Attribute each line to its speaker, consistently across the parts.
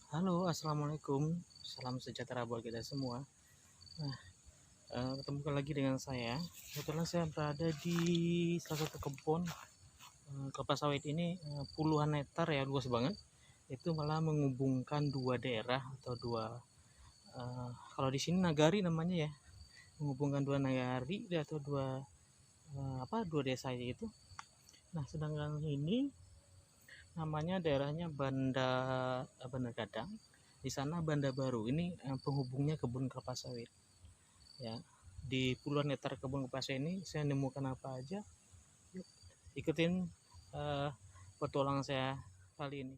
Speaker 1: Halo, assalamualaikum. Salam sejahtera buat kita semua. Nah, ketemu lagi dengan saya. Kebetulan saya berada di salah satu kebun kelapa sawit ini, puluhan hektar ya, luas banget. Itu malah menghubungkan dua daerah atau kalau di sini nagari namanya ya, menghubungkan dua nagari atau dua desa itu. Nah, sedangkan ini namanya daerahnya Bandar Gadang. Di sana Banda Baru. Ini penghubungnya kebun kelapa sawit. Ya, di puluhan hektar kebun kelapa sawit ini saya nemukan apa aja. Yuk, ikutin uh, petualangan saya kali ini.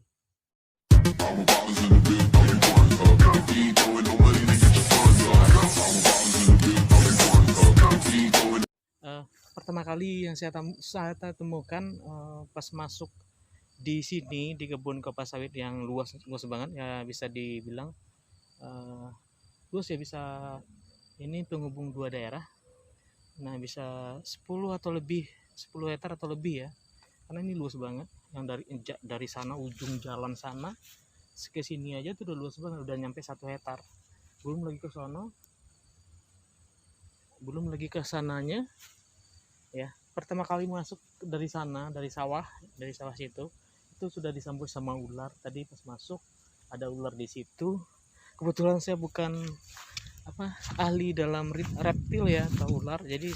Speaker 1: Uh, Pertama kali yang saya temukan pas masuk di sini di kebun kelapa sawit yang luas luas banget ya, bisa dibilang uh, luas ya, bisa ini penghubung dua daerah. Nah, bisa 10 atau lebih, 10 hektar atau lebih ya, karena ini luas banget. Yang dari sana, ujung jalan sana ke sini aja tuh udah luas banget, udah nyampe 1 hektar. Belum lagi ke sono, belum lagi ke sananya ya. Pertama kali masuk dari sana, dari sawah situ, itu sudah disambut sama ular. Tadi pas masuk ada ular di situ. Kebetulan saya bukan ahli dalam reptil ya atau ular, jadi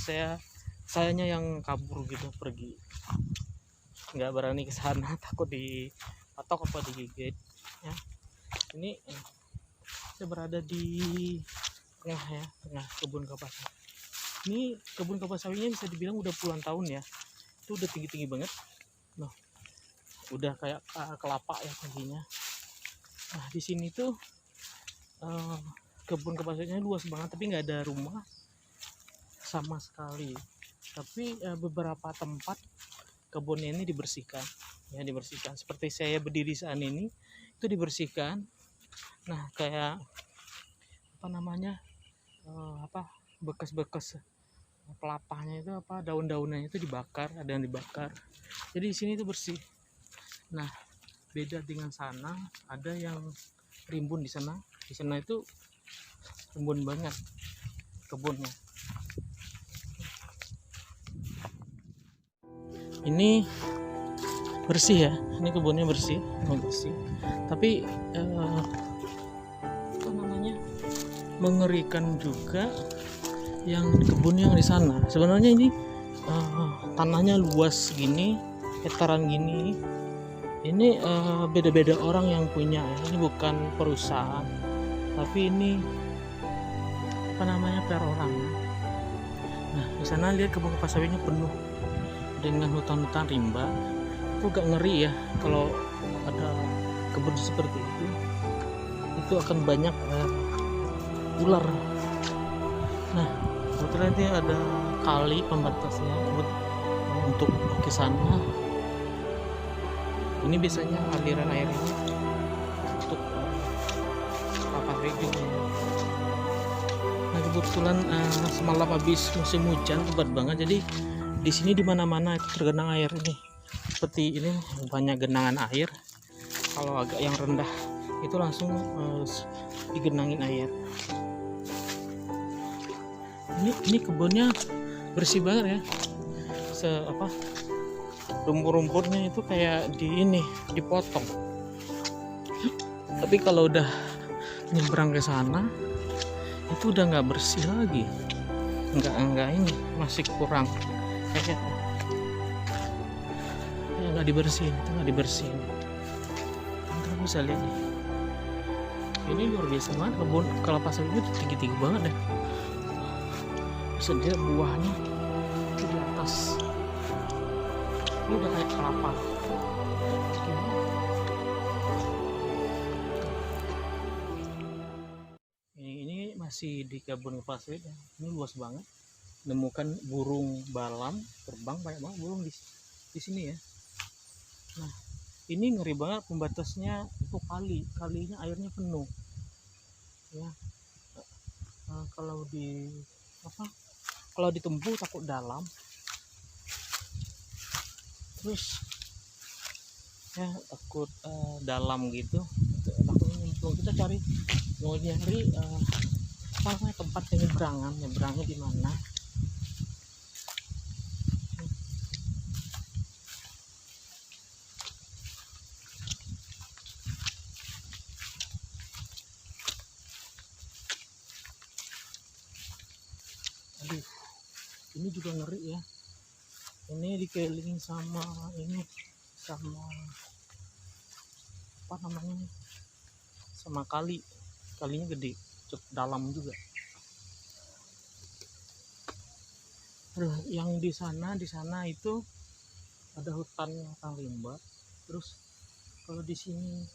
Speaker 1: sayanya yang kabur gitu, pergi, nggak berani ke sana takut dipatok apa digigit ya. Ini saya berada di tengah kebun kelapa sawit. Ini kebun kelapa sawitnya bisa dibilang udah puluhan tahun ya, itu udah tinggi banget loh, udah kayak kelapa ya tingginya. Nah, di sini tuh kebun kelapa sawitnya luas banget, tapi nggak ada rumah sama sekali. Tapi beberapa tempat kebunnya ini dibersihkan ya, seperti saya berdiri saat ini itu dibersihkan. Nah, kayak bekas-bekas kelapanya itu, daun-daunnya itu dibakar, ada yang dibakar, jadi di sini itu bersih. Nah, beda dengan sana, ada yang rimbun. Di sana itu rimbun banget kebunnya. Ini bersih ya, ini kebunnya bersih, tapi mengerikan juga yang kebun yang di sana. Sebenarnya ini tanahnya luas gini, hektaran gini. Ini beda-beda orang yang punya. Ini bukan perusahaan, tapi ini per orang. Nah, di sana lihat kebun kelapa sawitnya penuh dengan hutan-hutan rimba. Itu gak ngeri ya kalau ada kebun seperti itu akan banyak ular. Nah, kebetulan ini ada kali pembatasnya untuk ke sana. Ini biasanya aliran air ini untuk kelapa sawit juga. Nah, kebetulan semalam habis musim hujan lebat banget, jadi di sini di mana-mana itu tergenang air ini. Seperti ini banyak genangan air. Kalau agak yang rendah itu langsung digenangin air. Ini kebunnya bersih banget ya. Rumput-rumputnya itu kayak dipotong. Tapi kalau udah nyebrang ke sana itu udah nggak bersih lagi. Enggak, ini masih kurang kayak nggak dibersihin. Kita bisa lihat nih, ini luar biasa banget. Kebun kelapa sawit itu tinggi banget deh. Bisa dilihat buahnya itu di atas. Ini udah kayak kelapa. Ini masih di kebun kelapa sawit ya. Ini luas banget. Menemukan burung balam terbang, banyak banget burung di sini ya. Nah, ini ngeri banget, pembatasnya itu kalinya airnya penuh ya. Kalau ditempuh takut dalam, terus ya takut dalam gitu, takut nyemplung. Kalau kita cari mau nyari apa namanya, tempat nyebrangnya di mana. Aduh, ini juga ngeri ya. Ini dikelilingi sama apa namanya, sama kalinya gede, cukup dalam juga. Aduh, yang di sana itu ada hutan rimba. Terus kalau di sini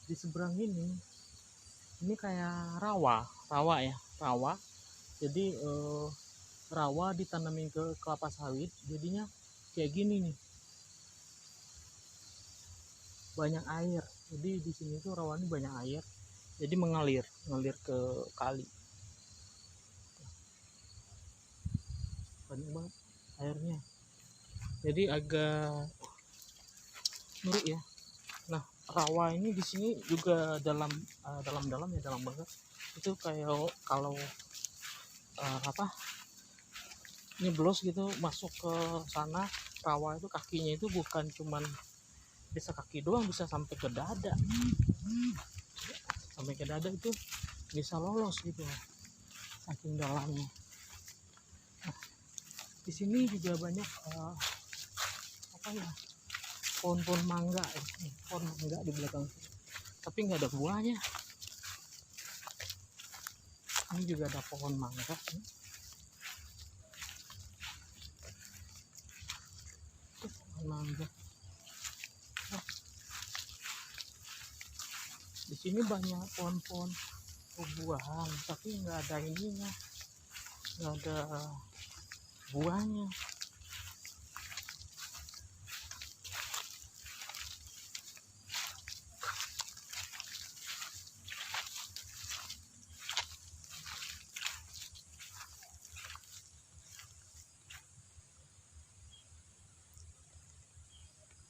Speaker 1: di seberang ini kayak rawa ya, jadi rawa ditanamin ke kelapa sawit, jadinya kayak gini nih, banyak air. Jadi di sini tuh rawa ini banyak air, jadi mengalir ke kali, banyak banget airnya, jadi agak ngeri ya. Nah, rawa ini di sini juga dalam banget. Itu kayak kalau nyeblos gitu masuk ke sana, rawa itu kakinya itu bukan cuman bisa kaki doang, bisa sampai ke dada. Itu bisa lolos gitu, saking dalamnya. Nah, di sini juga banyak pohon mangga di belakang, tapi nggak ada buahnya. Ini juga ada pohon mangga nih. Mangga. Di sini banyak pohon-pohon buahan, tapi nggak ada ininya, nggak ada buahnya.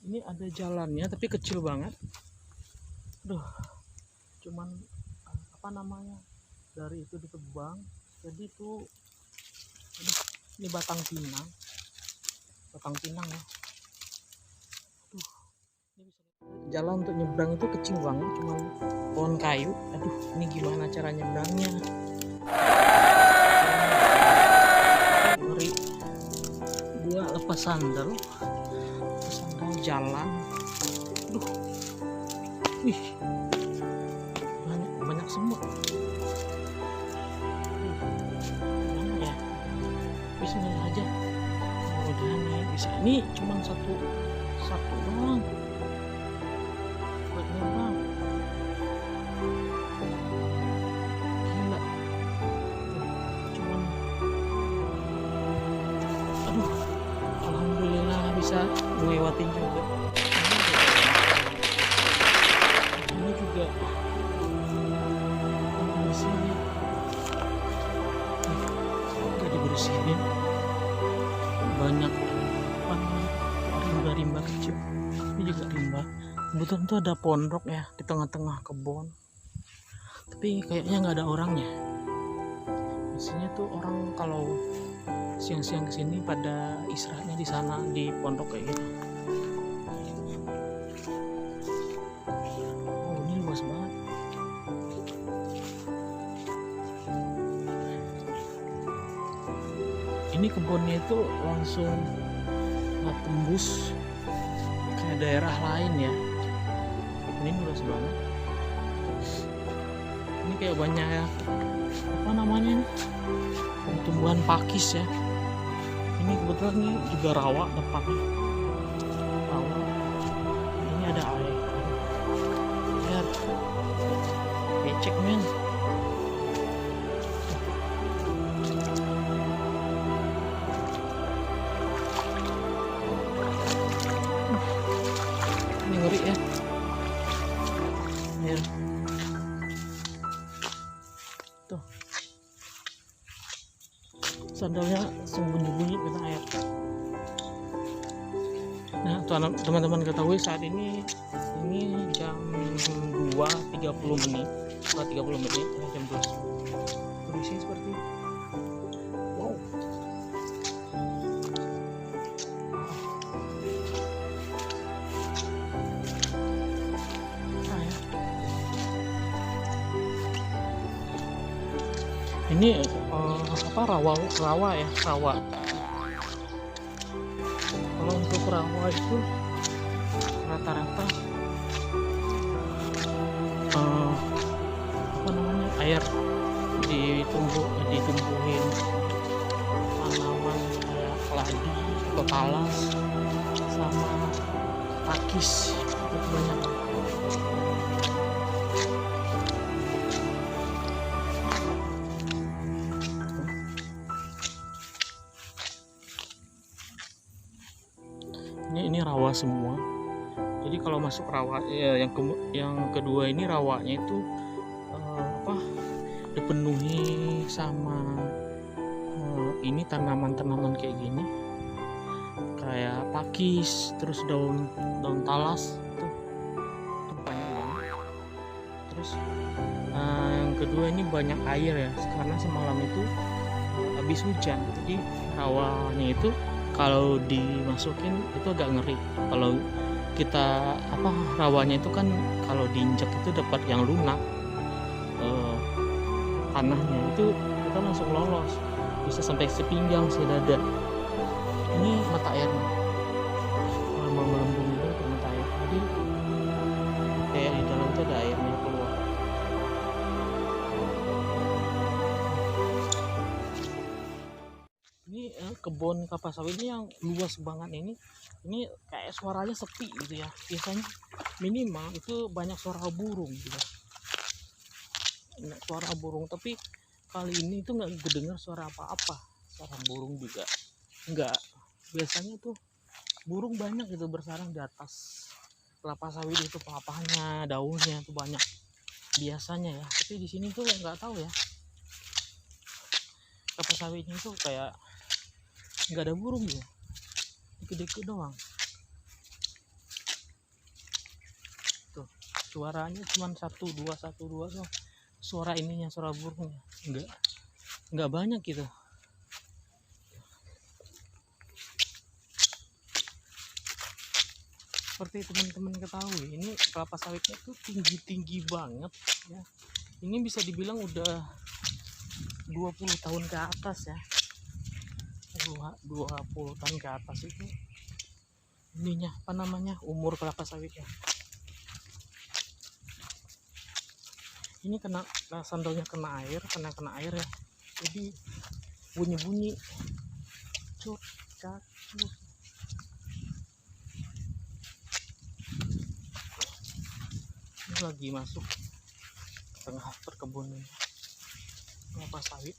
Speaker 1: Ini ada jalannya tapi kecil banget. Duh, cuman apa namanya, dari itu ditebang, jadi itu ini batang pinang ya. Aduh, ini bisa jalan untuk nyebrang itu kecil banget, cuman pohon kayu. Aduh, ini gimana cara nyebrangnya? Ngeri. Gua lepas sandal jalan. Aduh, wih, banyak semut. Gimana ya? Bismillah aja. Mudah-mudahan ya bisa. Ini cuma satu doang buat nyebrang. Gila. Cuman, aduh, alhamdulillah bisa lewatin juga. Ini juga bersihin, nggak dibersihin, banyak rimba kecil. Ini juga rimba. Kebetulan tuh ada pondok ya di tengah-tengah kebun, tapi kayaknya nggak ada orangnya. Biasanya tuh orang kalau siang-siang kesini pada istirahatnya di sana, di pondok kayak gitu. Oh, ini luas banget. Ini kebunnya itu langsung nggak tembus kayak daerah lain ya. Ini luas banget. Ini kayak banyak apa namanya nih, tumbuhan pakis ya. Ini kebetulan ini juga rawa depannya. Rawa. Ini ada air. Lihat. Becek men. Ini ngeri ya. Air. Tuh. Sandalnya sembunyi-bunyi kena air. Nah, teman-teman ketahui saat ini jam 2.30 menit, jam 12. Kondisinya seperti wow. Nah, ya. Ini rawa ya, rawa. Kalau untuk rawa itu rata-rata air ditumbuhin tanaman kayak keladi atau talas sama pakis, itu banyak. Ini rawa semua. Jadi kalau masuk rawa yang kedua ini rawanya itu dipenuhi sama ini tanaman-tanaman kayak gini, kayak pakis, terus daun talas itu banyak banget. Terus yang kedua ini banyak air ya, karena semalam itu habis hujan, jadi rawanya itu kalau dimasukin itu agak ngeri. Kalau kita rawanya itu kan kalau diinjak itu dapat yang lunak, tanahnya itu kita langsung lolos, bisa sampai sepinggang sedada. Ini mata air melembung itu ke mata air, jadi kayak di dalam itu ada airnya keluar. Ini kebun kelapa sawit ini yang luas banget ini kayak suaranya sepi gitu ya. Biasanya minimal itu banyak suara burung gitu, suara burung, tapi kali ini tuh nggak kedengar suara apa-apa. Suara burung juga nggak. Biasanya tuh burung banyak gitu bersarang di atas kelapa sawit itu, pelapanya, daunnya tuh banyak biasanya ya. Tapi di sini tuh nggak tahu ya, kelapa sawitnya tuh kayak nggak ada burung ya, dikit-dikit doang. Tuh suaranya cuma satu dua tuh suara ininya, suara burungnya nggak banyak gitu. Seperti teman-teman ketahui, ini kelapa sawitnya tuh tinggi banget ya. Ini bisa dibilang udah 20 tahun ke atas ya, 20 tahun ke atas itu ininya umur kelapa sawitnya. Ini sandalnya kena air ya, jadi bunyi cuk cak cuk. Ini lagi masuk ke tengah perkebunan kelapa sawit.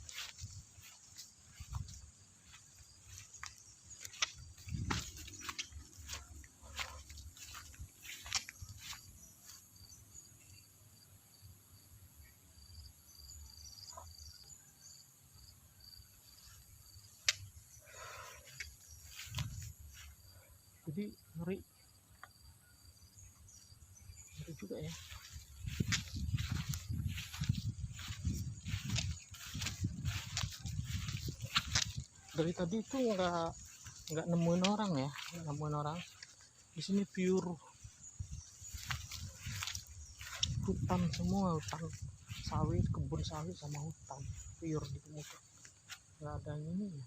Speaker 1: Jadi ngeri juga ya. Dari tadi itu nggak nemuin orang ya, di sini pure hutan semua, hutan sawit, kebun sawit sama hutan pure gitu, nggak ada ini ya.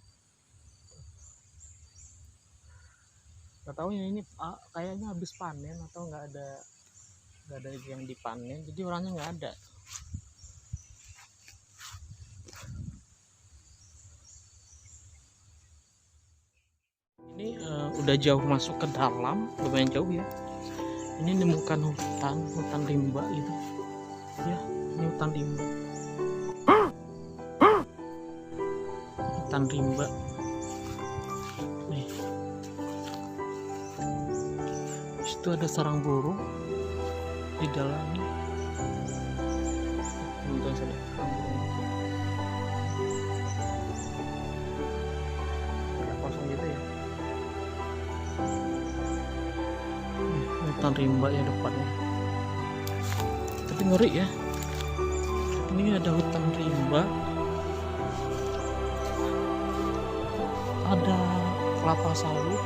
Speaker 1: Nggak tahu ya, ini kayaknya habis panen atau nggak ada yang dipanen, jadi orangnya nggak ada. Ini udah jauh masuk ke dalam, lumayan jauh ya. Ini nemukan hutan rimba gitu ya. Ini hutan rimba nih. Itu ada sarang burung di dalamnya. Untung saja sarang burung kayak kosong gitu ya. hutan rimba ya depannya, tapi ngeri ya. Ini ada hutan rimba, ada kelapa sawit.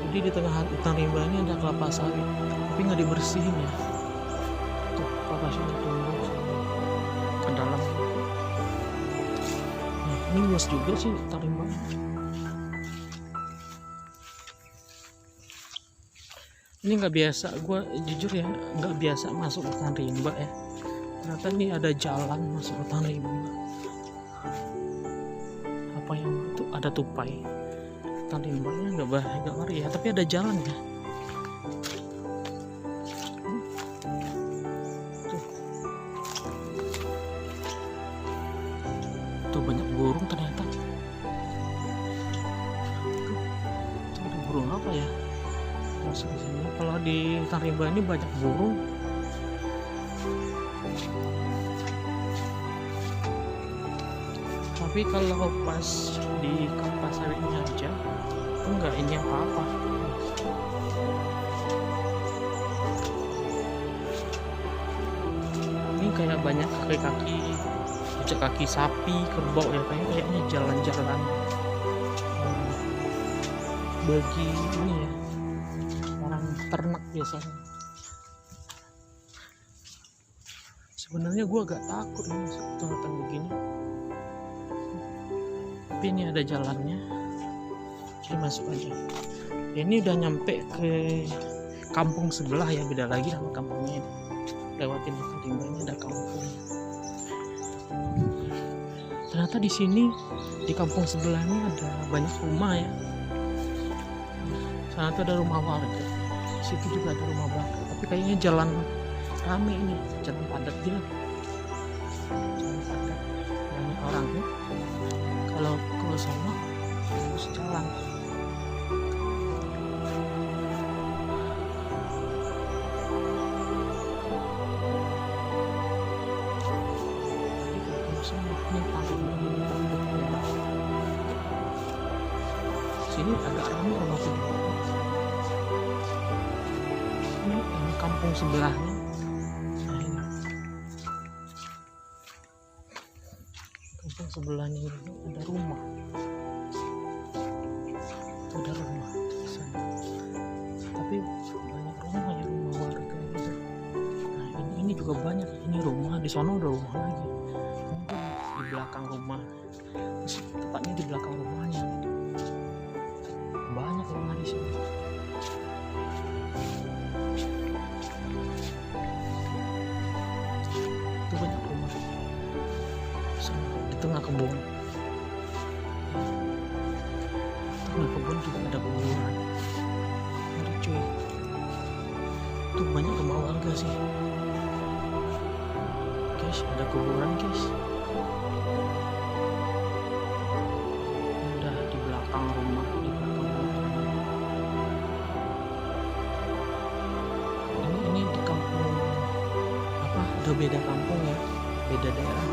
Speaker 1: Jadi di tengah hutan rimba ini ada kelapa sawit, tapi nggak dibersihin ya. Tuh kelapa sawit tumbuh ke dalam. Nah, ini luas juga sih hutan rimba. Ini nggak biasa, gue jujur ya nggak biasa masuk hutan rimba ya. Ternyata ini ada jalan masuk hutan rimba. Apa yang itu ada tupai. Hutan rimbanya nggak ngeri ya, tapi ada jalan ya. Tuh banyak burung ternyata. Tuh ada burung apa ya? Masuk ke sini. Kalau di hutan rimba ini banyak burung. Tapi kalau pas di kelapa sawitnya aja itu enggak ini apa-apa. Ini kayak banyak kaki-kaki, jejak kaki sapi, kerbau ya, kayaknya jalan-jalan bagi ini ya, orang ternak biasanya. Sebenarnya gue agak takut nih masuk hutan begini, tapi ini ada jalannya, jadi masuk aja. Ini udah nyampe ke kampung sebelah ya, beda lagi sama kampungnya ini. Lewatin hutan rimba ini ada kampung. Ternyata di sini di kampung sebelah ini ada banyak rumah ya. Sana tuh ada rumah warga, di situ juga ada rumah warga, tapi kayaknya jalan rame ini, jalan padat gitu. Jalan padat, banyak orangnya. Kalau ke sana harus jalan. Sini agak ramai rumah penduduk. Ini kampung sebelahnya. Nah, ini kampung sebelahnya itu ada rumah. Ada rumah di sana. Tapi banyak rumah ya, rumah warga gitu. Nah, ini juga banyak. Ini rumah di sana, ada rumah lagi. Ini di belakang rumah. Tepatnya di belakang rumahnya. Banyak rumah di sini. Itu banyak rumah. Di tengah kebun. Tengah kebun juga ada kuburan. Ada cuy. Itu banyak rumah warga sih. Guys, ada kuburan guys. Udah di belakang rumah, di belakang rumah. Ini di kampung apa? Udah beda kampung ya, beda daerah.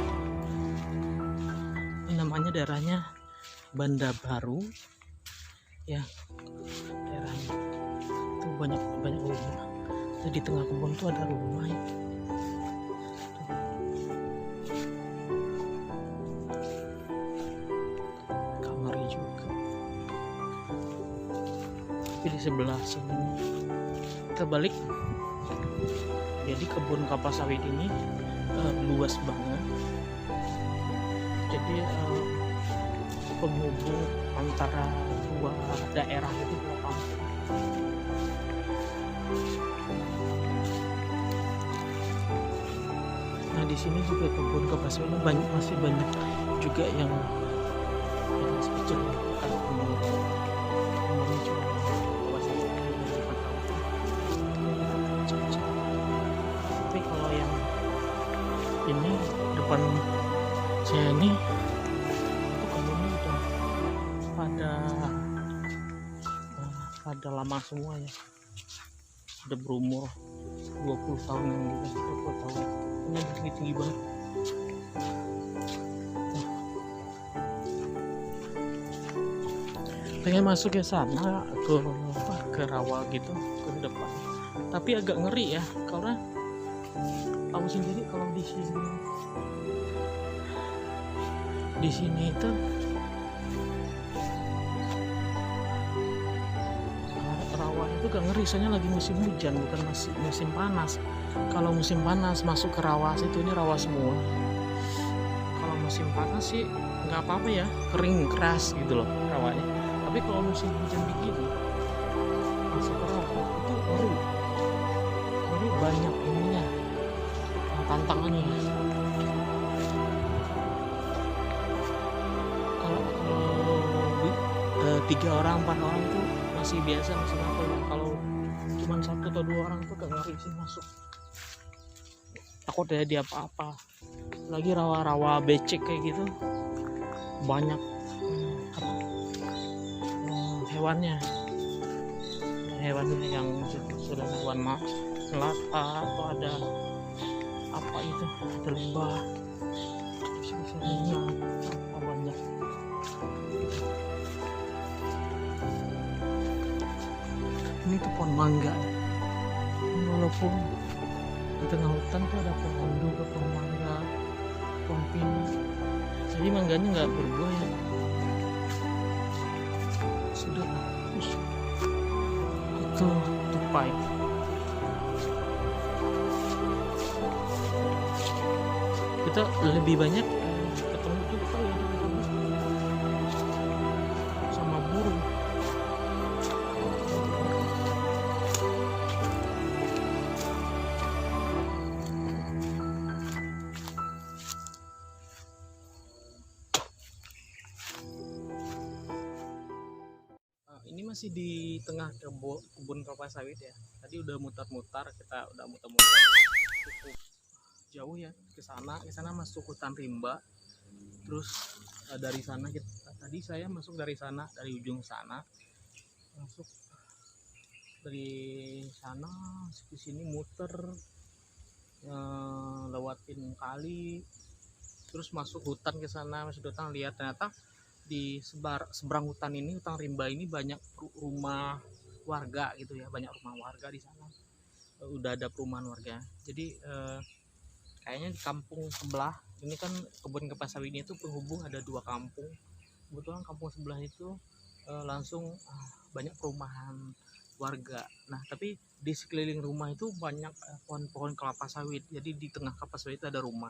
Speaker 1: Ini namanya daerahnya Banda Baru ya, daerahnya itu banyak rumah. Jadi di tengah kebun tuh ada rumah ya. Kamar juga. Tapi di sebelah sini kita balik. Jadi kebun kelapa sawit ini luas banget. Jadi penghubung antara dua daerah itu, dua kampung. Nah di sini juga kebun kelapa sawit ini masih banyak juga yang kecil ya, tapi kalau yang ini depan saya ini kebunnya udah pada lama semua ya, udah berumur 20 tahun yang gitu, 20 tahun. Ini tinggi banget. Pengen masuk ke sana, ke rawa gitu, ke depan. tapi agak ngeri ya, karena tahu sendiri kalau di sini itu rawa itu gak ngeri, soalnya lagi musim hujan, bukan masih musim panas. Kalau musim panas masuk ke rawa situ, ini rawa semua. Kalau musim panas sih nggak apa-apa ya, kering keras gitu loh rawanya. Tapi kalau musim hujan begini masuk ke rawa itu ngeri, banyak ininya, tantangannya. Kalau 3 orang 4 orang tuh masih biasa, masih apa. Kalau cuma 1 atau 2 orang tuh gak ngeri sih masuk, takut ada apa-apa. Lagi rawa-rawa becek kayak gitu, banyak hewannya yang sudah hewan melata, atau ada apa itu, ada lebah, misalnya apa banyak. Ini tuh pohon mangga, walaupun di tengah hutan tuh ada pohon juga, pohon mangga, pohon pinus, jadi mangganya nggak berbuah ya, sudah itu tupai. Kita lebih banyak ketemu tupai ya, sama burung. Ini masih di tengah kebun kelapa sawit ya. Tadi udah mutar-mutar, kita udah mutar-mutar cukup jauh ya ke sana masuk hutan rimba. Terus dari sana tadi saya masuk dari sana, dari ujung sana, masuk dari sana ke sini, muter lewatin kali, terus masuk hutan ke sana. Masuk hutan, lihat ternyata di seberang hutan ini, hutan rimba ini, banyak rumah warga gitu ya, banyak rumah warga di sana. Udah ada perumahan warga. Jadi kayaknya di kampung sebelah ini kan, kebun kelapa sawit ini itu penghubung ada 2 kampung. Kebetulan kampung sebelah itu langsung banyak perumahan warga. Nah, tapi di sekeliling rumah itu banyak pohon-pohon kelapa sawit. Jadi di tengah kelapa sawit itu ada rumah.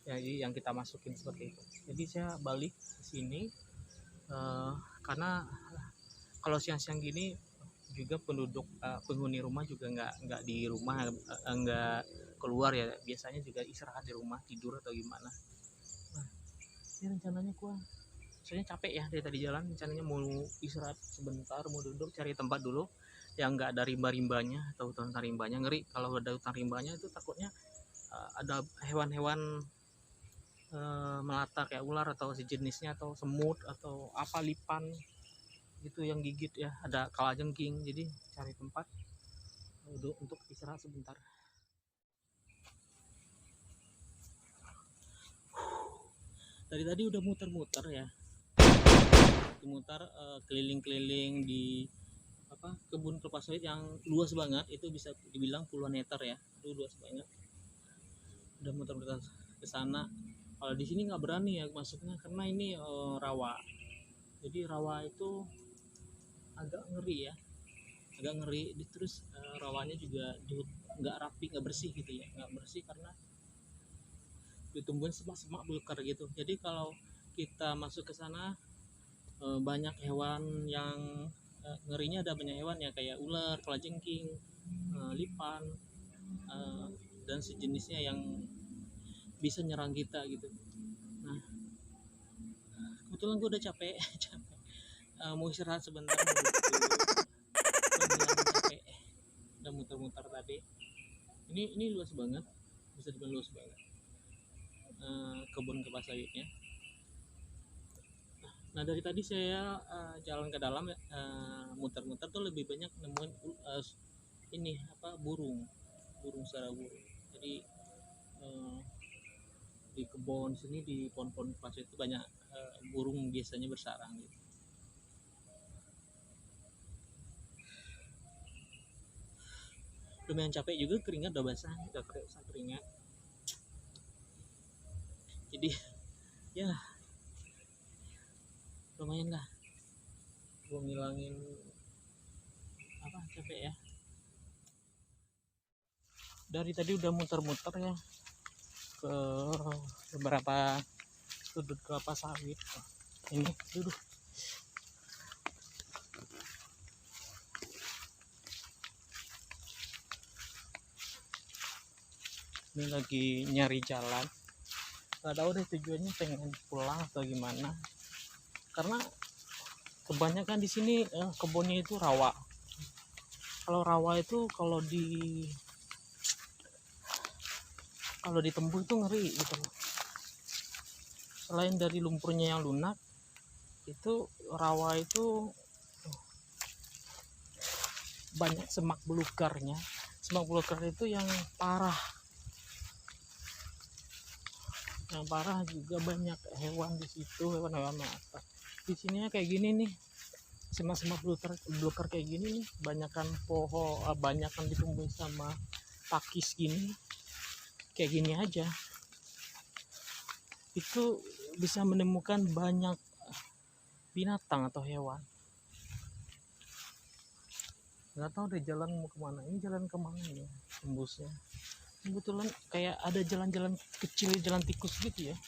Speaker 1: Jadi yang kita masukin seperti itu. Jadi saya balik ke sini karena kalau siang-siang gini juga penduduk penghuni rumah juga nggak di rumah, nggak keluar ya, biasanya juga istirahat di rumah, tidur atau gimana. Nah, ini rencananya soalnya capek ya dari tadi jalan, rencananya mau istirahat sebentar, mau duduk cari tempat dulu yang nggak ada rimba-rimbanya atau hutan rimbanya. Ngeri kalau ada hutan rimbanya, itu takutnya ada hewan-hewan melata kayak ular atau sejenisnya, atau semut atau apa, lipan gitu yang gigit ya, ada kalajengking. Jadi cari tempat untuk istirahat sebentar. Dari tadi udah muter-muter ya, keliling-keliling di kebun kelapa sawit yang luas banget, itu bisa dibilang puluhan meter ya, itu luas banget. Udah muter-muter ke sana. Kalau di sini nggak berani ya masuknya, karena ini rawa. Jadi rawa itu agak ngeri ya, terus rawanya juga nggak rapi, nggak bersih gitu ya, nggak bersih karena ditumbuhin semak-semak belukar gitu. Jadi kalau kita masuk ke sana banyak hewan yang ngerinya, ada banyak hewan ya, kayak ular, kalajengking, lipan, dan sejenisnya yang bisa nyerang kita gitu. Nah, kebetulan gue udah capek mau istirahat sebentar, capek, udah muter-muter tadi. Ini luas banget, bisa dibilang luas banget kebun kelapa sawitnya. Nah, dari tadi saya jalan ke dalam muter-muter tuh lebih banyak nemuin ini burung suara burung. Jadi di kebun sini, di pohon-pohon kelapa sawit itu banyak burung biasanya bersarang gitu. lumayan capek juga, keringat udah basah, udah keringat. Jadi ya lumayan lah gue ngilangin apa capek ya. Dari tadi udah muter-muter ya ke beberapa sudut kelapa sawit. Ini duduk. Ini lagi nyari jalan. Nggak tahu deh tujuannya, pengen pulang atau gimana. Karena kebanyakan di sini kebunnya itu rawa. Kalau rawa itu kalau ditembus itu ngeri gitu loh. Selain dari lumpurnya yang lunak, itu rawa itu banyak semak belukarnya. Semak belukar itu yang parah. Yang parah juga banyak hewan di situ, hewan-hewan apa. Di sini kayak gini nih, semak-semak belukar kayak gini nih, banyakan pohon, banyakan ditumbuhi sama pakis gini, kayak gini aja. Itu bisa menemukan banyak binatang atau hewan. Nggak tahu deh jalan mau kemana. Ini jalan kemana ya tembusnya. Kebetulan kayak ada jalan-jalan kecil, jalan tikus gitu ya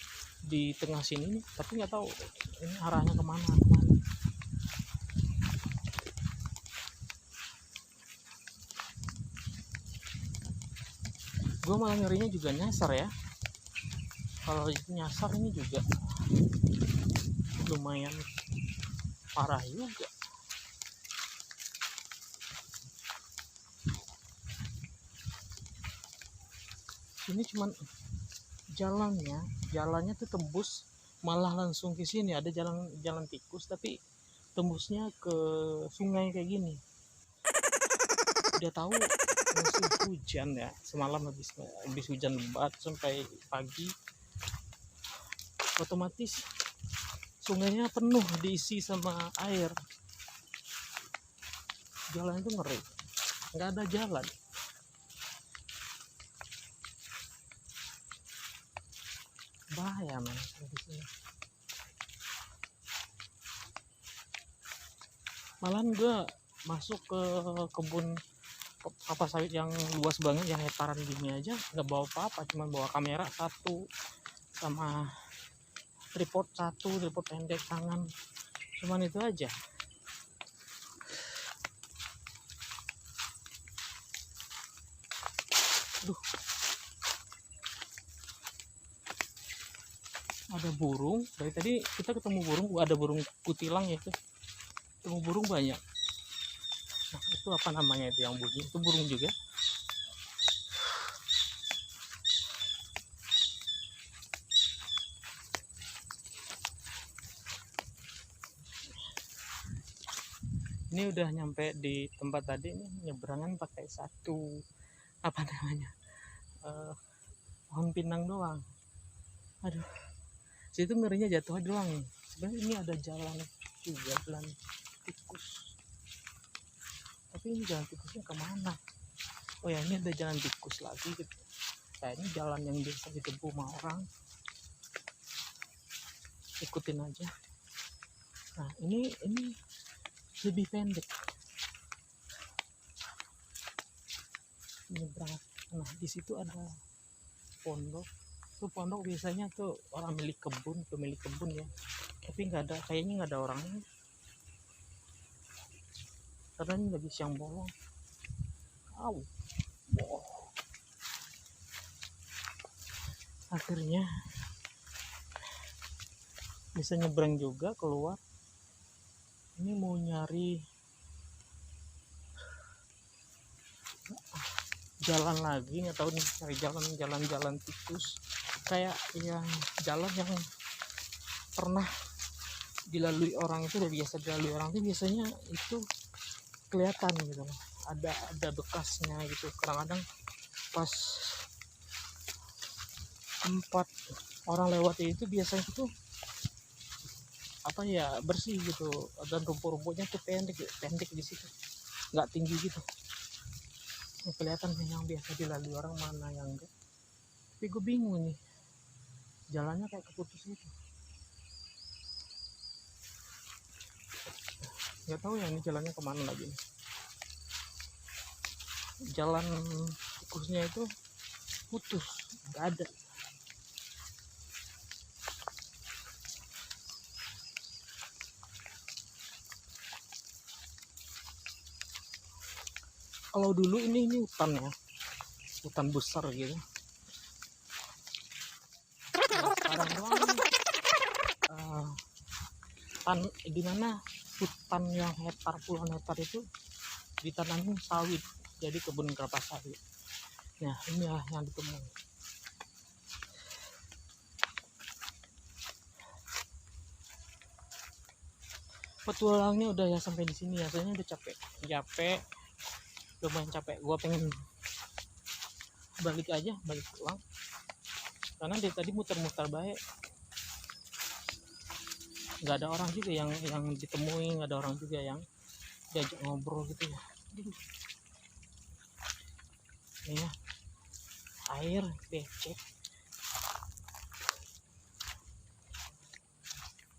Speaker 1: di tengah sini nih, tapi nggak tahu ini arahnya kemana. Gue malah ngerinya juga nyasar ya. Kalau nyasar ini juga lumayan parah juga. Ini cuman jalannya tuh tembus malah langsung ke sini. Ada jalan tikus tapi tembusnya ke sungai kayak gini. Udah tahu musim hujan ya, semalam habis hujan lebat sampai pagi, otomatis sungainya penuh diisi sama air. Jalan itu ngeri, nggak ada jalan. Bahaya men di sini. Malahan gue masuk ke kebun kelapa sawit yang luas banget, yang hektaran gini aja nggak bawa apa-apa, cuma bawa kamera satu sama tripod pendek tangan, cuman itu aja. Aduh, ada burung. Dari tadi kita ketemu burung, ada burung kutilang ya, ketemu burung banyak. Nah, itu apa namanya itu yang bunyi? Itu burung juga. Ini udah nyampe di tempat tadi nih, nyeberangan pakai satu apa namanya, pohon pinang doang. Aduh, situ ngerinya jatuh doang nih. Sebenarnya ini ada jalan juga, jalan tikus, tapi ini jalan tikusnya kemana? Oh ya, ini ada jalan tikus lagi gitu. Kayaknya jalan yang biasa ditempuh sama orang. Ikutin aja. Nah, ini lebih pendek. Nyebrang. Nah, di situ ada pondok. Tuh pondok biasanya tuh orang pemilik kebun ya. Tapi kayaknya nggak ada orangnya. Karena ini lagi siang bolong. Akhirnya bisa nyebrang juga keluar. Ini mau nyari jalan lagi, nggak tahu nih, cari jalan tikus kayak yang jalan yang pernah dilalui orang itu, udah biasa dilalui orang itu, biasanya itu kelihatan gitu loh, ada bekasnya gitu. Kadang-kadang pas tempat orang lewat itu biasanya itu apa ya, bersih gitu, dan rumput-rumputnya tuh pendek di situ, nggak tinggi gitu. kelihatan nih yang biasa dilalui orang, mana yang enggak. Tapi gue bingung nih, jalannya kayak keputus gitu. Nggak tahu ya ini jalannya kemana lagi nih. Jalan tikusnya itu putus, nggak ada. Kalau dulu ini hutan ya, hutan besar gitu. Nah, sekarang doang di mana hutan yang puluhan hektar itu ditanamin sawit, jadi kebun kelapa sawit. Nah ini ya yang ditemui. Petualangnya udah ya sampai di sini ya, soalnya udah capek, lumayan capek. Gua pengen balik pulang, karena dari tadi muter-muter baik, nggak ada orang juga yang ditemui, nggak ada orang juga yang diajak ngobrol gitu ya. Ini ya, air becek,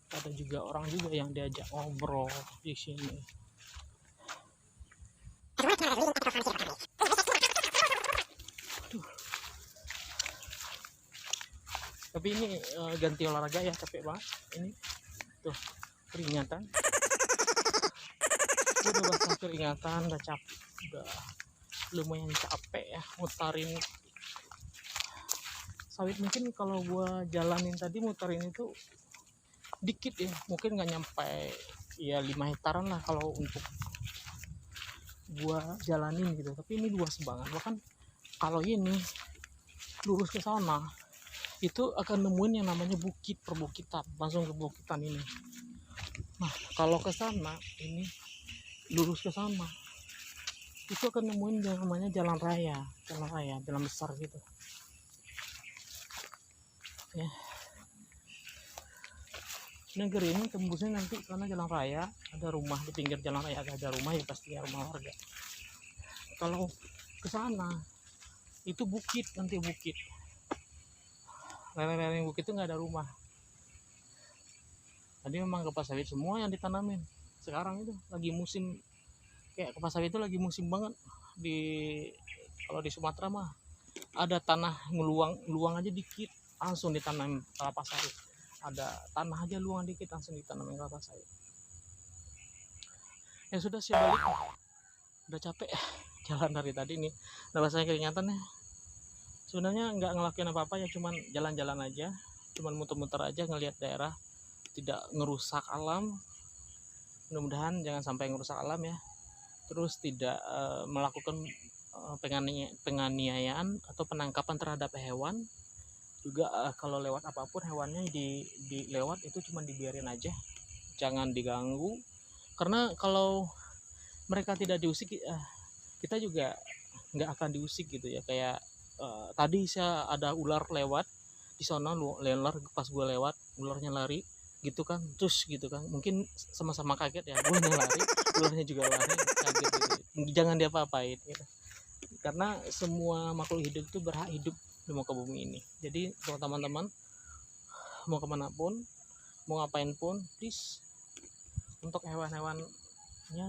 Speaker 1: ada juga orang juga yang diajak ngobrol di sini. Tapi ini ganti olahraga ya, capek banget ini tuh, keringatan. Udah basah keringatan, udah capek, udah lumayan capek ya mutarin sawit. Mungkin kalau gua jalanin tadi muterin itu dikit ya, mungkin nggak nyampe ya 5 hektaran lah kalau untuk gua jalanin gitu. Tapi ini luas banget, bahkan kalau ini lurus ke sana itu akan nemuin yang namanya bukit, perbukitan, langsung ke bukitan ini. Nah kalau ke sana ini lurus ke sana itu akan nemuin yang namanya jalan raya, jalan besar gitu ya. Negeri ini tembusnya nanti karena jalan raya, ada rumah di pinggir jalan raya, ada rumah ya, pastinya rumah warga. Kalau ke sana itu bukit, nanti bukit, lereng-lereng bukit itu nggak ada rumah. Tadi memang kelapa sawit semua yang ditanamin. Sekarang itu lagi musim, kayak kelapa sawit itu lagi musim banget. Kalau di Sumatera mah ada tanah luang aja dikit, langsung ditanam kelapa sawit. Ada tanah aja luang dikit, langsung ditanamin kelapa sawit. Ya sudah, saya balik, udah capek jalan dari tadi nih, udah rasanya keringatan ya. Sebenarnya nggak ngelakuin apa-apa ya, cuman jalan-jalan aja, cuman muter-muter aja, ngelihat daerah, tidak ngerusak alam. Mudah-mudahan jangan sampai ngerusak alam ya. Terus tidak melakukan penganiayaan atau penangkapan terhadap hewan juga. Kalau lewat apapun hewannya di lewat itu cuma dibiarin aja, jangan diganggu, karena kalau mereka tidak diusik, kita juga nggak akan diusik gitu ya. Kayak tadi saya ada ular lewat di sana, ular pas gue lewat, ularnya lari gitu kan, terus gitu kan, mungkin sama-sama kaget ya, gue lari, ularnya juga lari, kaget gitu. Jangan diapa-apain gitu, karena semua makhluk hidup itu berhak hidup di muka bumi ini. Jadi kalau teman-teman mau kemanapun, mau ngapain pun, please, untuk hewan-hewannya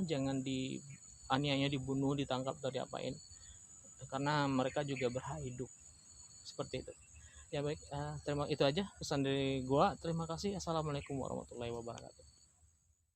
Speaker 1: jangan dianiaya, dibunuh, ditangkap atau diapain, karena mereka juga berhak hidup seperti itu ya. Baik, itu aja pesan dari gua. Terima kasih. Assalamualaikum warahmatullahi wabarakatuh.